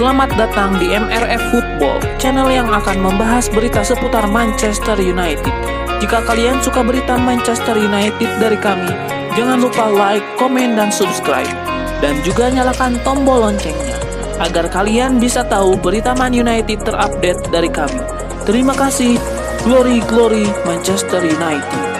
Selamat datang di MRF Football, channel yang akan membahas berita seputar Manchester United. Jika kalian suka berita Manchester United dari kami, jangan lupa like, komen, dan subscribe. Dan juga nyalakan tombol loncengnya, agar kalian bisa tahu berita Man United terupdate dari kami. Terima kasih, Glory Glory Manchester United.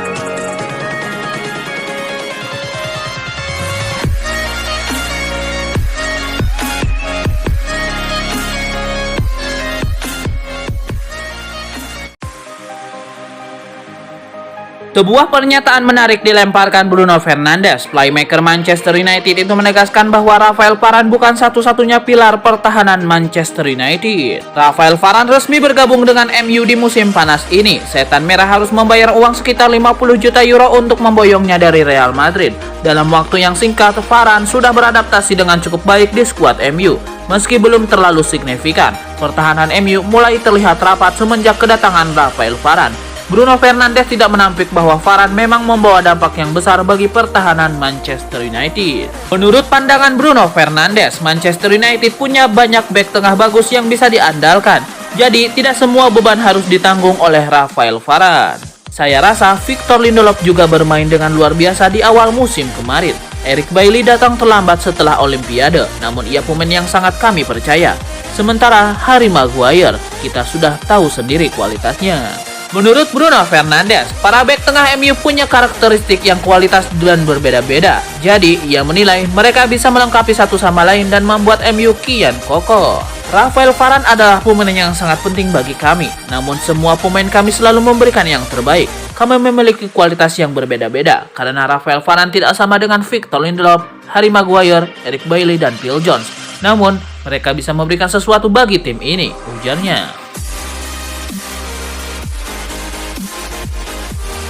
Sebuah pernyataan menarik dilemparkan Bruno Fernandes. Playmaker Manchester United itu menegaskan bahwa Rafael Varane bukan satu-satunya pilar pertahanan Manchester United. Rafael Varane resmi bergabung dengan MU di musim panas ini. Setan Merah harus membayar uang sekitar 50 juta euro untuk memboyongnya dari Real Madrid. Dalam waktu yang singkat, Varane sudah beradaptasi dengan cukup baik di skuad MU. Meski belum terlalu signifikan, pertahanan MU mulai terlihat rapat semenjak kedatangan Rafael Varane. Bruno Fernandes tidak menampik bahwa Varane memang membawa dampak yang besar bagi pertahanan Manchester United. Menurut pandangan Bruno Fernandes, Manchester United punya banyak bek tengah bagus yang bisa diandalkan. Jadi, tidak semua beban harus ditanggung oleh Rafael Varane. Saya rasa Victor Lindelof juga bermain dengan luar biasa di awal musim kemarin. Eric Bailly datang terlambat setelah Olimpiade, namun ia pemain yang sangat kami percaya. Sementara Harry Maguire, kita sudah tahu sendiri kualitasnya. Menurut Bruno Fernandes, para bek tengah MU punya karakteristik yang kualitas dan berbeda-beda. Jadi, ia menilai mereka bisa melengkapi satu sama lain dan membuat MU kian kokoh. Rafael Varane adalah pemain yang sangat penting bagi kami. Namun, semua pemain kami selalu memberikan yang terbaik. Kami memiliki kualitas yang berbeda-beda, karena Rafael Varane tidak sama dengan Victor Lindelof, Harry Maguire, Eric Bailly, dan Phil Jones. Namun, mereka bisa memberikan sesuatu bagi tim ini, ujarnya.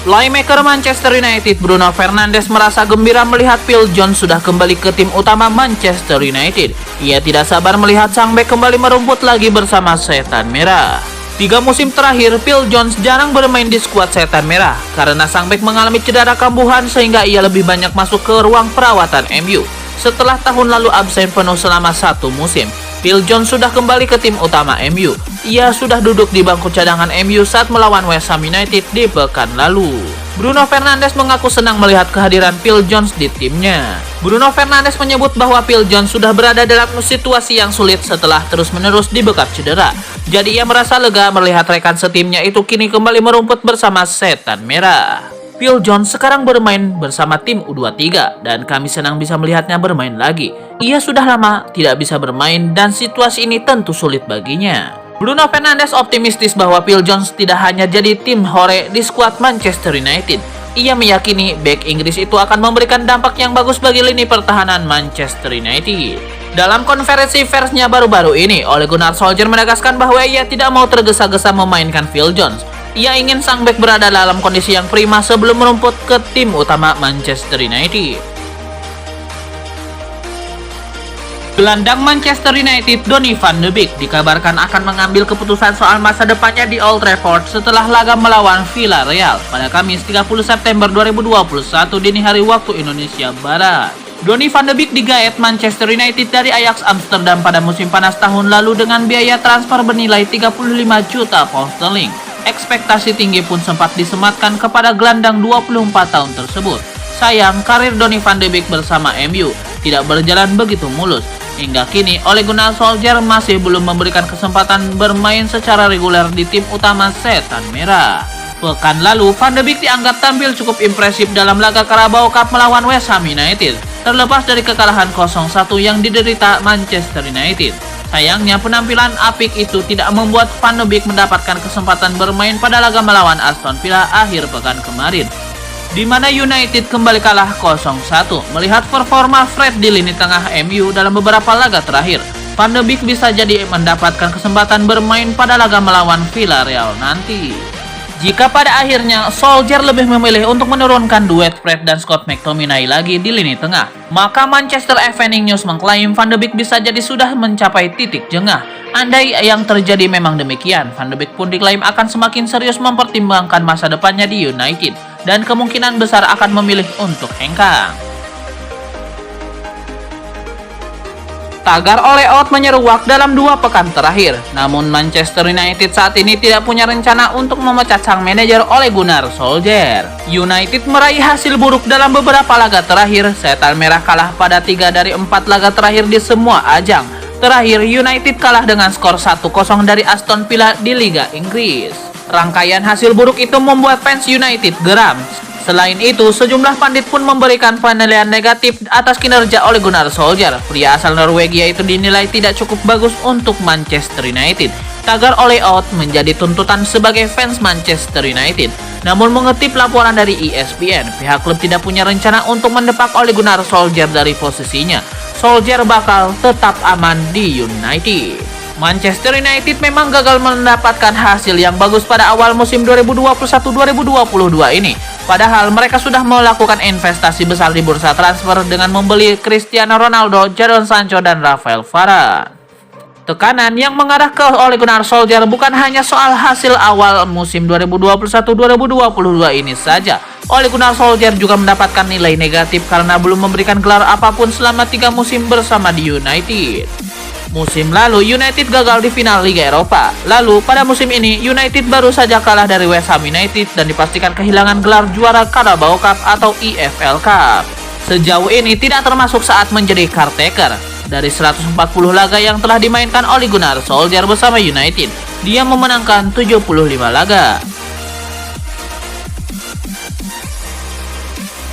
Playmaker Manchester United Bruno Fernandes merasa gembira melihat Phil Jones sudah kembali ke tim utama Manchester United. Ia tidak sabar melihat sang bek kembali merumput lagi bersama Setan Merah. 3 musim terakhir, Phil Jones jarang bermain di skuad Setan Merah karena sang bek mengalami cedera kambuhan sehingga ia lebih banyak masuk ke ruang perawatan MU. Setelah tahun lalu absen penuh selama 1 musim, Phil Jones sudah kembali ke tim utama MU. Ia sudah duduk di bangku cadangan MU saat melawan West Ham United di pekan lalu. Bruno Fernandes mengaku senang melihat kehadiran Phil Jones di timnya. Bruno Fernandes menyebut bahwa Phil Jones sudah berada dalam situasi yang sulit setelah terus-menerus dibekap cedera. Jadi ia merasa lega melihat rekan setimnya itu kini kembali merumput bersama Setan Merah. Phil Jones sekarang bermain bersama tim U23 dan kami senang bisa melihatnya bermain lagi. Ia sudah lama tidak bisa bermain dan situasi ini tentu sulit baginya. Bruno Fernandes optimistis bahwa Phil Jones tidak hanya jadi tim hore di skuad Manchester United. Ia meyakini bek Inggris itu akan memberikan dampak yang bagus bagi lini pertahanan Manchester United. Dalam konferensi persnya baru-baru ini, Ole Gunnar Solskjaer menegaskan bahwa ia tidak mau tergesa-gesa memainkan Phil Jones. Ia ingin sang bek berada dalam kondisi yang prima sebelum merumput ke tim utama Manchester United. Gelandang Manchester United Donny van de Beek dikabarkan akan mengambil keputusan soal masa depannya di Old Trafford setelah laga melawan Villarreal pada Kamis 30 September 2021 dini hari waktu Indonesia Barat. Donny van de Beek digaet Manchester United dari Ajax Amsterdam pada musim panas tahun lalu dengan biaya transfer bernilai 35 juta pound sterling. Ekspektasi tinggi pun sempat disematkan kepada gelandang 24 tahun tersebut. Sayang, karir Donny van de Beek bersama MU tidak berjalan begitu mulus. Hingga kini, Ole Gunnar Solskjaer masih belum memberikan kesempatan bermain secara reguler di tim utama Setan Merah. Pekan lalu, Van de Beek dianggap tampil cukup impresif dalam laga Carabao Cup melawan West Ham United, terlepas dari kekalahan 0-1 yang diderita Manchester United. Sayangnya, penampilan apik itu tidak membuat Van de Beek mendapatkan kesempatan bermain pada laga melawan Aston Villa akhir pekan kemarin, di mana United kembali kalah 0-1. Melihat performa Fred di lini tengah MU dalam beberapa laga terakhir, Van de Beek bisa jadi mendapatkan kesempatan bermain pada laga melawan Villarreal nanti. Jika pada akhirnya Solskjaer lebih memilih untuk menurunkan duet Fred dan Scott McTominay lagi di lini tengah, maka Manchester Evening News mengklaim Van de Beek bisa jadi sudah mencapai titik jengah. Andai yang terjadi memang demikian, Van de Beek pun diklaim akan semakin serius mempertimbangkan masa depannya di United dan kemungkinan besar akan memilih untuk hengkang. Tagar Ole Out menyeruak dalam 2 pekan terakhir. Namun Manchester United saat ini tidak punya rencana untuk memecat sang manajer Ole Gunnar Solskjaer. United meraih hasil buruk dalam beberapa laga terakhir. Setan Merah kalah pada 3 dari 4 laga terakhir di semua ajang. Terakhir, United kalah dengan skor 1-0 dari Aston Villa di Liga Inggris. Rangkaian hasil buruk itu membuat fans United geram. Selain itu, sejumlah pandit pun memberikan penilaian negatif atas kinerja Ole Gunnar Solskjaer. Pria asal Norwegia itu dinilai tidak cukup bagus untuk Manchester United. Tagar Ole Out menjadi tuntutan sebagai fans Manchester United. Namun mengutip laporan dari ESPN, pihak klub tidak punya rencana untuk mendepak Ole Gunnar Solskjaer dari posisinya. Solskjaer bakal tetap aman di United. Manchester United memang gagal mendapatkan hasil yang bagus pada awal musim 2021-2022 ini. Padahal mereka sudah melakukan investasi besar di bursa transfer dengan membeli Cristiano Ronaldo, Jadon Sancho, dan Rafael Varane. Tekanan yang mengarah ke Ole Gunnar Solskjaer bukan hanya soal hasil awal musim 2021-2022 ini saja. Ole Gunnar Solskjaer juga mendapatkan nilai negatif karena belum memberikan gelar apapun selama 3 musim bersama di United. Musim lalu United gagal di final Liga Eropa. Lalu pada musim ini United baru saja kalah dari West Ham United dan dipastikan kehilangan gelar juara Carabao Cup atau EFL Cup. Sejauh ini tidak termasuk saat menjadi caretaker. Dari 140 laga yang telah dimainkan Ole Gunnar Solskjaer bersama United, dia memenangkan 75 laga.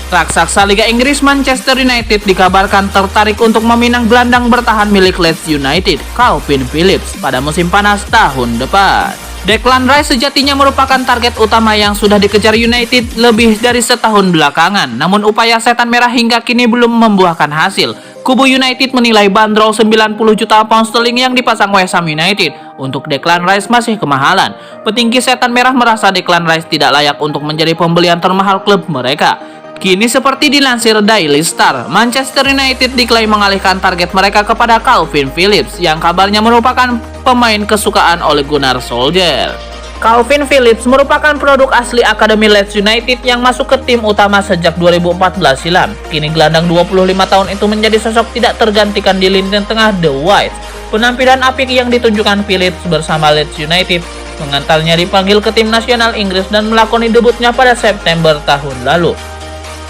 Raksasa Liga Inggris Manchester United dikabarkan tertarik untuk meminang gelandang bertahan milik Leeds United, Calvin Phillips, pada musim panas tahun depan. Declan Rice sejatinya merupakan target utama yang sudah dikejar United lebih dari setahun belakangan. Namun upaya setan merah hingga kini belum membuahkan hasil. Kubu United menilai bandrol 90 juta pound sterling yang dipasang West Ham United untuk Declan Rice masih kemahalan. Petinggi setan merah merasa Declan Rice tidak layak untuk menjadi pembelian termahal klub mereka. Kini seperti dilansir Daily Star, Manchester United diklaim mengalihkan target mereka kepada Calvin Phillips yang kabarnya merupakan pemain kesukaan Ole Gunnar Solskjaer. Calvin Phillips merupakan produk asli Akademi Leeds United yang masuk ke tim utama sejak 2014 silam. Kini gelandang 25 tahun itu menjadi sosok tidak tergantikan di lini tengah The Whites. Penampilan apik yang ditunjukkan Phillips bersama Leeds United mengantarnya dipanggil ke tim nasional Inggris dan melakoni debutnya pada September tahun lalu.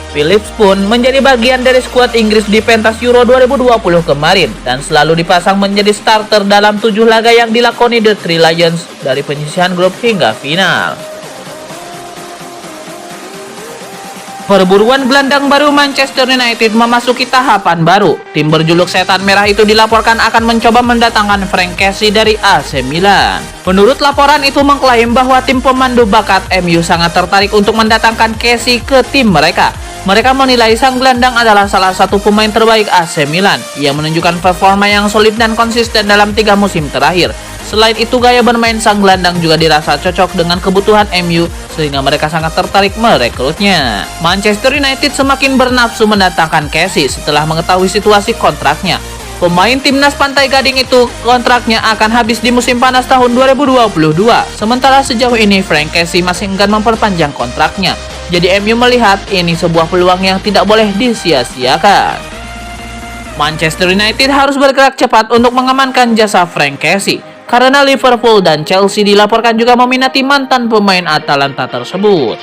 Phillips pun menjadi bagian dari skuad Inggris di pentas Euro 2020 kemarin dan selalu dipasang menjadi starter dalam 7 laga yang dilakoni The Three Lions dari penyisihan grup hingga final. Perburuan gelandang baru Manchester United memasuki tahapan baru. Tim berjuluk Setan Merah itu dilaporkan akan mencoba mendatangkan Frank Kessie dari AC Milan. Menurut laporan itu mengklaim bahwa tim pemandu bakat MU sangat tertarik untuk mendatangkan Kessie ke tim mereka. Mereka menilai sang gelandang adalah salah satu pemain terbaik AC Milan. Ia menunjukkan performa yang solid dan konsisten dalam 3 musim terakhir. Selain itu, gaya bermain sang gelandang juga dirasa cocok dengan kebutuhan MU, sehingga mereka sangat tertarik merekrutnya. Manchester United semakin bernafsu mendatangkan Kessie setelah mengetahui situasi kontraknya. Pemain timnas Pantai Gading itu kontraknya akan habis di musim panas tahun 2022. Sementara sejauh ini Frank Kessie masih enggan memperpanjang kontraknya. Jadi MU melihat ini sebuah peluang yang tidak boleh disia-siakan. Manchester United harus bergerak cepat untuk mengamankan jasa Frank Kessie, karena Liverpool dan Chelsea dilaporkan juga meminati mantan pemain Atalanta tersebut.